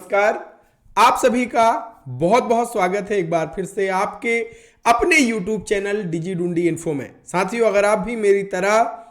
नमस्कार। आप सभी का बहुत बहुत स्वागत है एक बार फिर से आपके अपने YouTube चैनल डिजी डूंडी इन्फो में। साथियों, अगर आप भी मेरी तरह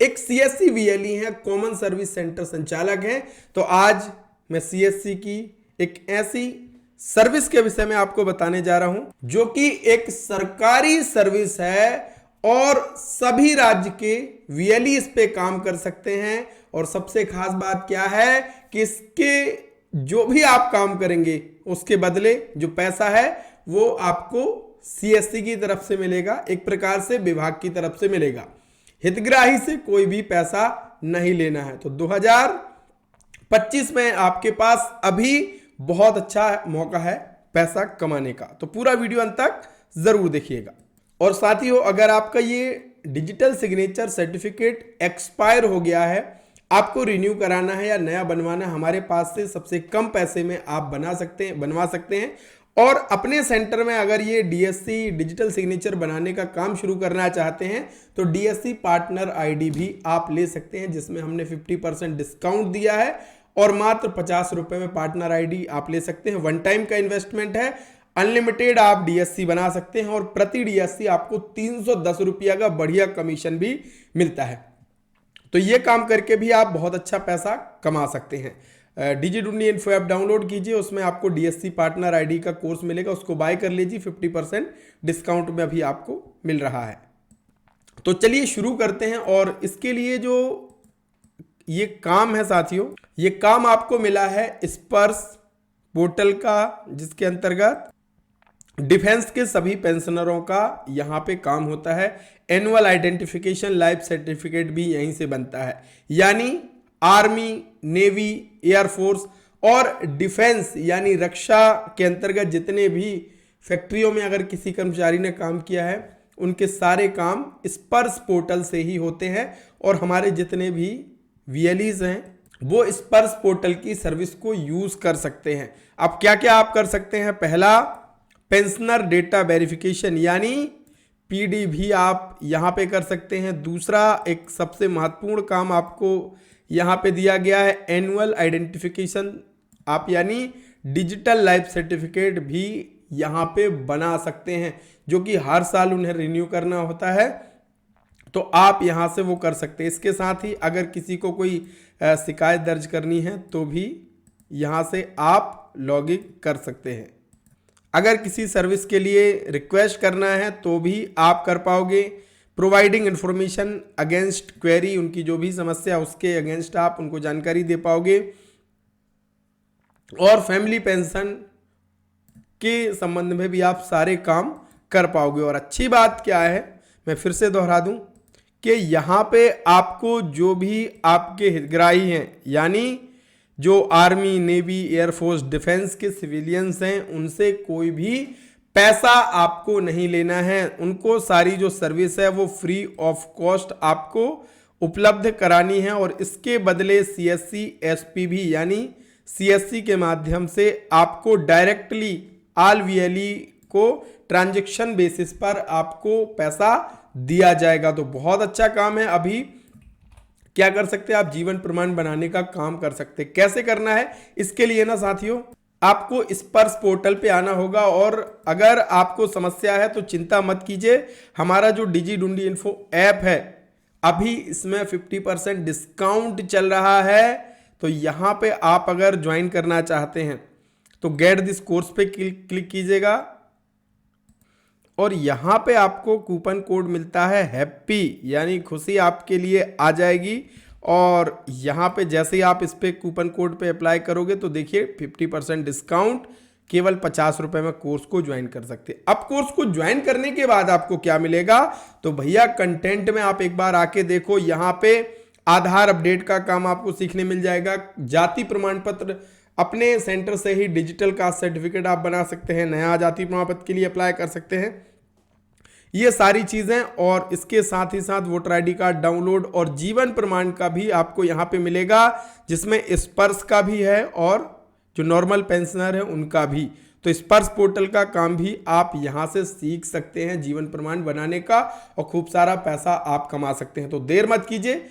एक CSC VLE हैं, कॉमन सर्विस सेंटर संचालक हैं, तो आज मैं CSC की एक ऐसी सर्विस के विषय में आपको बताने जा रहा हूं जो कि एक सरकारी सर्विस है और सभी राज्य के VLE इस पे काम कर सकते हैं। और सबसे खास बात क्या है कि इसके जो भी आप काम करेंगे उसके बदले जो पैसा है वो आपको CSC की तरफ से मिलेगा, एक प्रकार से विभाग की तरफ से मिलेगा। हितग्राही से कोई भी पैसा नहीं लेना है। तो 2025 में आपके पास अभी बहुत अच्छा मौका है पैसा कमाने का, तो पूरा वीडियो अंत तक जरूर देखिएगा। और साथियों, अगर आपका ये डिजिटल सिग्नेचर सर्टिफिकेट एक्सपायर हो गया है, आपको रिन्यू कराना है या नया बनवाना है, हमारे पास से सबसे कम पैसे में आप बनवा सकते हैं। और अपने सेंटर में अगर ये DSC डिजिटल सिग्नेचर बनाने का काम शुरू करना चाहते हैं तो DSC पार्टनर ID भी आप ले सकते हैं, जिसमें हमने 50% डिस्काउंट दिया है और मात्र 50 रुपए में पार्टनर ID आप ले सकते हैं। वन टाइम का इन्वेस्टमेंट है, अनलिमिटेड आप DSC बना सकते हैं और प्रति DSC आपको 310 रुपया का बढ़िया कमीशन भी मिलता है। तो ये काम करके भी आप बहुत अच्छा पैसा कमा सकते हैं। डिजी डूंडी इन्फो ऐप डाउनलोड कीजिए, उसमें आपको DSC पार्टनर ID का कोर्स मिलेगा, उसको बाय कर लीजिए। 50% डिस्काउंट में अभी आपको मिल रहा है। तो चलिए शुरू करते हैं। और इसके लिए जो ये काम है साथियों, ये काम आपको मिला है स्पर्श पोर्टल का, जिसके अंतर्गत डिफेंस के सभी पेंशनरों का यहाँ पे काम होता है। एनुअल आइडेंटिफिकेशन लाइफ सर्टिफिकेट भी यहीं से बनता है, यानी आर्मी, नेवी, एयरफोर्स और डिफेंस यानी रक्षा के अंतर्गत जितने भी फैक्ट्रियों में अगर किसी कर्मचारी ने काम किया है उनके सारे काम स्पर्श पोर्टल से ही होते हैं। और हमारे जितने भी VLEs हैं वो स्पर्श पोर्टल की सर्विस को यूज कर सकते हैं। अब क्या क्या आप कर सकते हैं? पहला, पेंशनर डेटा वेरिफिकेशन यानी PD भी आप यहाँ पे कर सकते हैं। दूसरा, एक सबसे महत्वपूर्ण काम आपको यहाँ पे दिया गया है, एनुअल आइडेंटिफिकेशन आप यानी डिजिटल लाइफ सर्टिफिकेट भी यहाँ पे बना सकते हैं, जो कि हर साल उन्हें रिन्यू करना होता है, तो आप यहाँ से वो कर सकते हैं। इसके साथ ही अगर किसी को कोई शिकायत दर्ज करनी है तो भी यहाँ से आप लॉगिन कर सकते हैं। अगर किसी सर्विस के लिए रिक्वेस्ट करना है तो भी आप कर पाओगे। प्रोवाइडिंग इंफॉर्मेशन अगेंस्ट क्वेरी, उनकी जो भी समस्या उसके अगेंस्ट आप उनको जानकारी दे पाओगे। और फैमिली पेंशन के संबंध में भी आप सारे काम कर पाओगे। और अच्छी बात क्या है, मैं फिर से दोहरा दूं कि यहाँ पे आपको जो भी आपके हितग्राही हैं, यानी जो आर्मी, नेवी, एयरफोर्स, डिफेंस के सिविलियंस हैं, उनसे कोई भी पैसा आपको नहीं लेना है। उनको सारी जो सर्विस है वो फ्री ऑफ कॉस्ट आपको उपलब्ध करानी है। और इसके बदले CSC SP भी यानी CSC के माध्यम से आपको डायरेक्टली ऑल VLE को ट्रांजैक्शन बेसिस पर आपको पैसा दिया जाएगा। तो बहुत अच्छा काम है। अभी क्या कर सकते हैं आप? जीवन प्रमाण बनाने का काम कर सकते हैं। कैसे करना है? इसके लिए ना साथियों, आपको स्पर्श पोर्टल पे आना होगा। और अगर आपको समस्या है तो चिंता मत कीजिए, हमारा जो डिजी डूंडी इन्फो ऐप है अभी इसमें 50% डिस्काउंट चल रहा है। तो यहाँ पे आप अगर ज्वाइन करना चाहते हैं तो गेट दिस कोर्स पे क्लिक कीजिएगा और यहाँ पे आपको कूपन कोड मिलता है हैप्पी, यानी खुशी आपके लिए आ जाएगी। और यहाँ पे जैसे ही आप इस पे कूपन कोड पे अप्लाई करोगे तो देखिए 50% डिस्काउंट, केवल 50 रुपए में कोर्स को ज्वाइन कर सकते हैं। अब कोर्स को ज्वाइन करने के बाद आपको क्या मिलेगा? तो भैया कंटेंट में आप एक बार आके देखो, यहाँ पे आधार अपडेट का काम आपको सीखने मिल जाएगा। जाति प्रमाण पत्र अपने सेंटर से ही डिजिटल कास्ट सर्टिफिकेट आप बना सकते हैं, नया जाति प्रमाण पत्र के लिए अप्लाई कर सकते हैं, ये सारी चीजें। और इसके साथ ही साथ वोटर ID कार्ड डाउनलोड और जीवन प्रमाण का भी आपको यहाँ पे मिलेगा, जिसमें स्पर्श का भी है और जो नॉर्मल पेंशनर है उनका भी। तो स्पर्श पोर्टल का काम भी आप यहाँ से सीख सकते हैं, जीवन प्रमाण बनाने का, और खूब सारा पैसा आप कमा सकते हैं। तो देर मत कीजिए,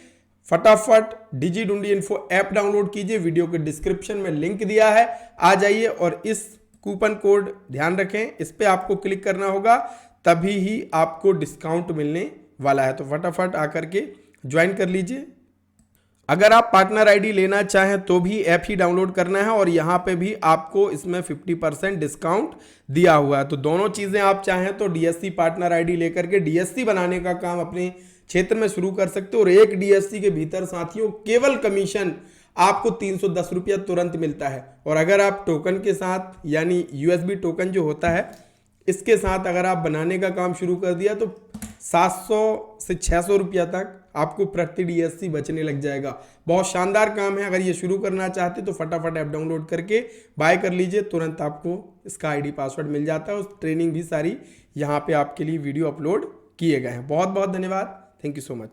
फटाफट डिजिडुंडी इन्फो ऐप डाउनलोड कीजिए, वीडियो के डिस्क्रिप्शन में लिंक दिया है, आ जाइए और इस कूपन कोड ध्यान रखें, इस पे आपको क्लिक करना होगा, तभी ही आपको डिस्काउंट मिलने वाला है। तो फटाफट आकर के ज्वाइन कर लीजिए। अगर आप पार्टनर आईडी लेना चाहें तो भी ऐप ही डाउनलोड करना है और यहाँ पे भी आपको इसमें 50% डिस्काउंट दिया हुआ है। तो दोनों चीज़ें आप चाहें तो डीएससी पार्टनर आईडी लेकर के डीएससी बनाने का काम अपने क्षेत्र में शुरू कर सकते हो और एक डीएससी के भीतर साथियों केवल कमीशन आपको 310 रुपया तुरंत मिलता है। और अगर आप टोकन के साथ यानी यूएसबी टोकन जो होता है इसके साथ अगर आप बनाने का काम शुरू कर दिया तो 700 से 600 रुपया तक आपको प्रति डीएससी बचने लग जाएगा। बहुत शानदार काम है। अगर ये शुरू करना चाहते तो फटाफट ऐप डाउनलोड करके बाय कर लीजिए, तुरंत आपको इसका आईडी पासवर्ड मिल जाता है। उस ट्रेनिंग भी सारी यहाँ पे आपके लिए वीडियो अपलोड किए गए हैं। बहुत बहुत धन्यवाद। Thank you so much.